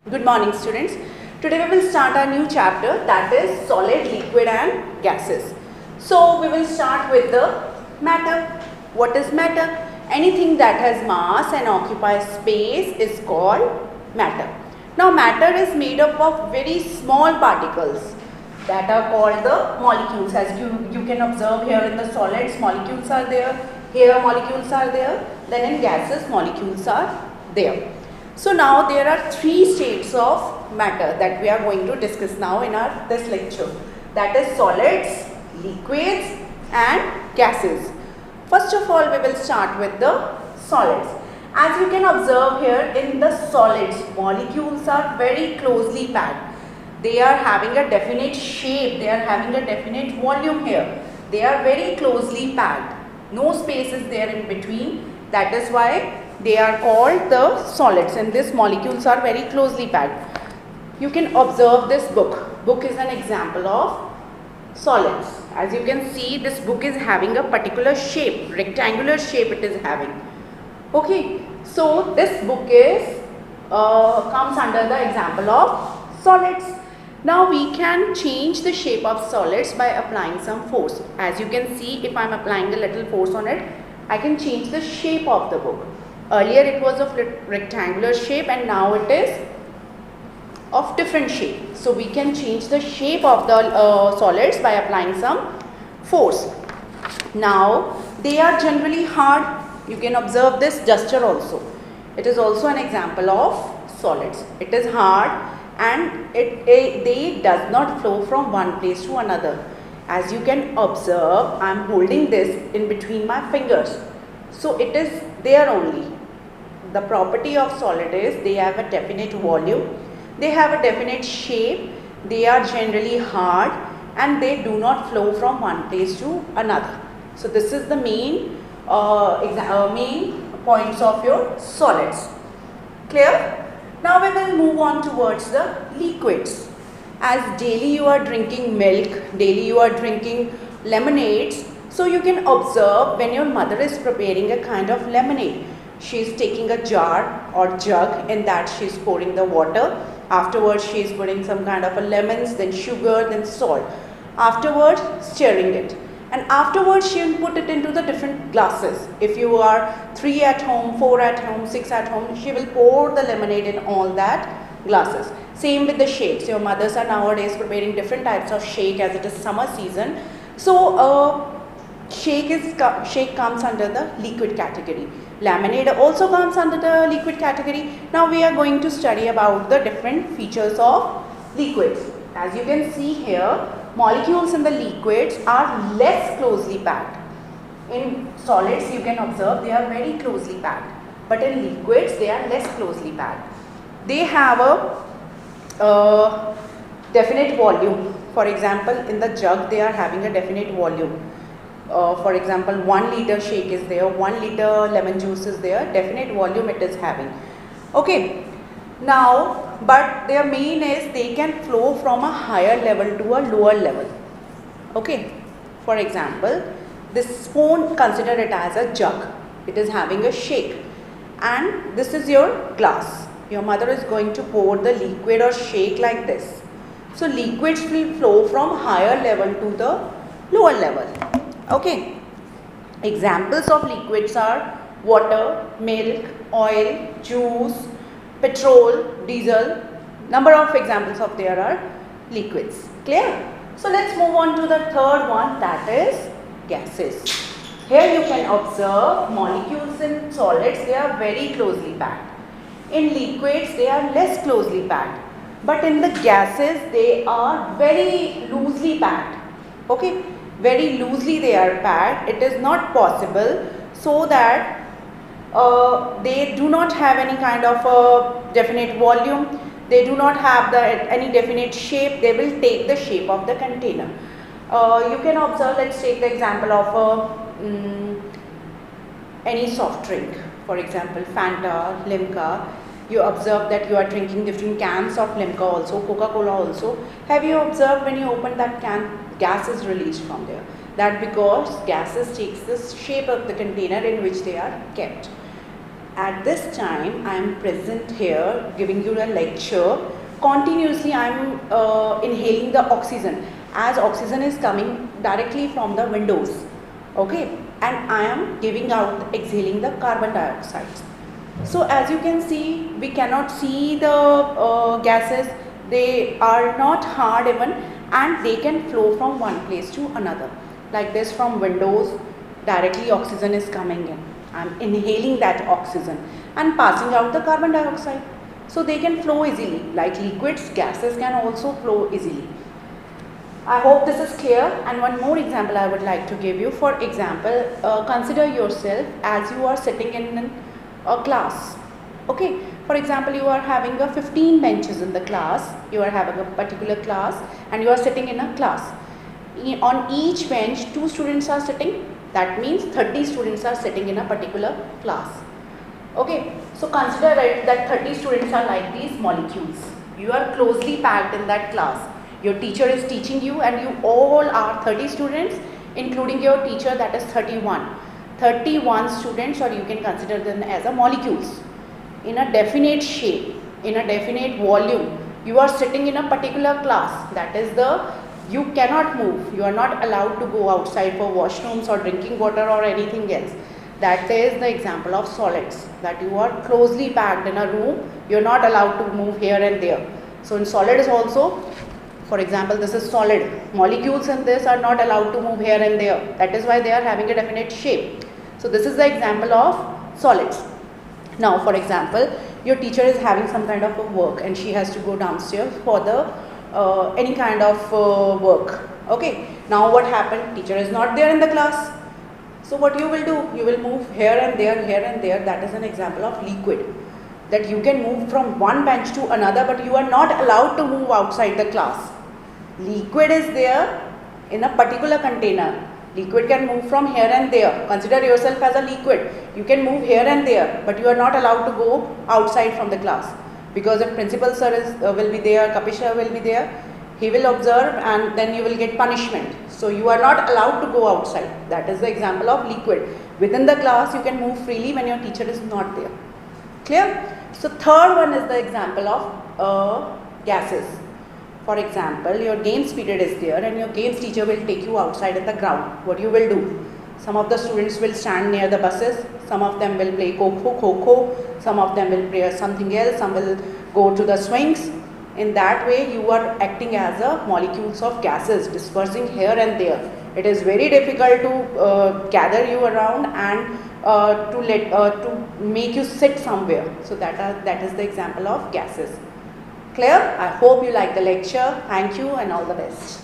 Good morning, students. Today we will start our new chapter, that is solid, liquid and gases. So we will start with the matter. What is matter? Anything that has mass and occupies space is called matter. Now matter is made up of very small particles that are called the molecules. As you can observe here in the solids, molecules are there. Here molecules are there. Then in gases, molecules are there. So now there are three states of matter that we are going to discuss now in this lecture. That is solids, liquids and gases. First of all, we will start with the solids. As you can observe here in the solids, molecules are very closely packed. They are having a definite shape, they are having a definite volume here. They are very closely packed. No space is there in between. That is why they are called the solids, and these molecules are very closely packed. You can observe this book. Book is an example of solids. As you can see, this book is having a particular shape, rectangular shape it is having. Okay, so this book is comes under the example of solids. Now we can change the shape of solids by applying some force. As you can see, if I am applying a little force on it, I can change the shape of the book. Earlier it was of rectangular shape and now it is of different shape. So we can change the shape of the solids by applying some force. Now they are generally hard. You can observe this duster also. It is also an example of solids. It is hard and they does not flow from one place to another. As you can observe, I am holding this in between my fingers. So it is there only. The property of solid is they have a definite volume, they have a definite shape, they are generally hard and they do not flow from one place to another. So this is the main points of your solids. Clear? Now we will move on towards the liquids. As daily you are drinking milk, daily you are drinking lemonades, so you can observe when your mother is preparing a kind of lemonade. She is taking a jar or jug, in that she is pouring the water. Afterwards she is putting some kind of a lemons, then sugar, then salt. Afterwards stirring it. And afterwards she will put it into the different glasses. If you are 3 at home, 4 at home, 6 at home, she will pour the lemonade in all that glasses. Same with the shakes. Your mothers are nowadays preparing different types of shake as it is summer season. So shake comes under the liquid category. Lemonade also comes under the liquid category. Now we are going to study about the different features of liquids. As you can see here, molecules in the liquids are less closely packed. In solids you can observe they are very closely packed, but in liquids they are less closely packed. They have a definite volume. For example, in the jug they are having a definite volume. For example, 1 liter shake is there, 1 liter lemon juice is there, definite volume it is having. Okay, now but their main is they can flow from a higher level to a lower level. Okay, for example, this spoon, consider it as a jug, it is having a shake, and this is your glass. Your mother is going to pour the liquid or shake like this. So liquids will flow from higher level to the lower level. Okay, examples of liquids are water, milk, oil, juice, petrol, diesel. Number of examples of there are liquids. Clear? So let's move on to the third one, that is gases. Here you can observe molecules in solids, they are very closely packed. In liquids they are less closely packed, but in the gases they are very loosely packed. Okay, very loosely they are packed. It is not possible so that they do not have any kind of a definite volume, they do not have any definite shape, they will take the shape of the container. You can observe, let's take the example of any soft drink, for example Fanta, Limca. You observe that you are drinking different cans of Limca also, Coca-Cola also. Have you observed when you open that can, gas is released from there? That because gases takes the shape of the container in which they are kept. at this time I am present here giving you a lecture. Continuously I am inhaling the oxygen, as oxygen is coming directly from the windows, okay, and I am giving out, exhaling the carbon dioxide. So as you can see, we cannot see the gases, they are not hard even, and they can flow from one place to another. Like this, from windows directly oxygen is coming in. I am inhaling that oxygen and passing out the carbon dioxide. So they can flow easily. Like liquids, gases can also flow easily. I hope this is clear. And one more example I would like to give you. For example, consider yourself as you are sitting in a class. Okay, for example, you are having a 15 benches in the class. You are having a particular class and you are sitting in a class. On each bench 2 students are sitting. That means 30 students are sitting in a particular class. Okay, so consider that 30 students are like these molecules. You are closely packed in that class. Your teacher is teaching you and you all are 30 students, including your teacher, that is 31. 31 students, or you can consider them as a molecules in a definite shape, in a definite volume. You are sitting in a particular class. That is you cannot move. You are not allowed to go outside for washrooms or drinking water or anything else. That is the example of solids, that you are closely packed in a room. You are not allowed to move here and there. So in solids also, for example, this is solid. Molecules in this are not allowed to move here and there. That is why they are having a definite shape. So this is the example of solids. Now for example, your teacher is having some kind of a work and she has to go downstairs for the any kind of work. Okay, now what happened? Teacher is not there in the class. So what you will do? You will move here and there, here and there. That is an example of liquid. That you can move from one bench to another, but you are not allowed to move outside the class. Liquid is there in a particular container. Liquid can move from here and there. Consider yourself as a liquid. You can move here and there, but you are not allowed to go outside from the class. Because if principal sir will be there, Kapil sir will be there, he will observe and then you will get punishment. So you are not allowed to go outside. That is the example of liquid. Within the class you can move freely when your teacher is not there. Clear? So third one is the example of gases. For example, your games period is there and your games teacher will take you outside in the ground. What you will do? Some of the students will stand near the buses, some of them will play kho-kho, some of them will play something else, some will go to the swings. In that way, you are acting as a molecules of gases dispersing here and there. It is very difficult to gather you around and to make you sit somewhere. So that is the example of gases. Clear? I hope you like the lecture. Thank you and all the best.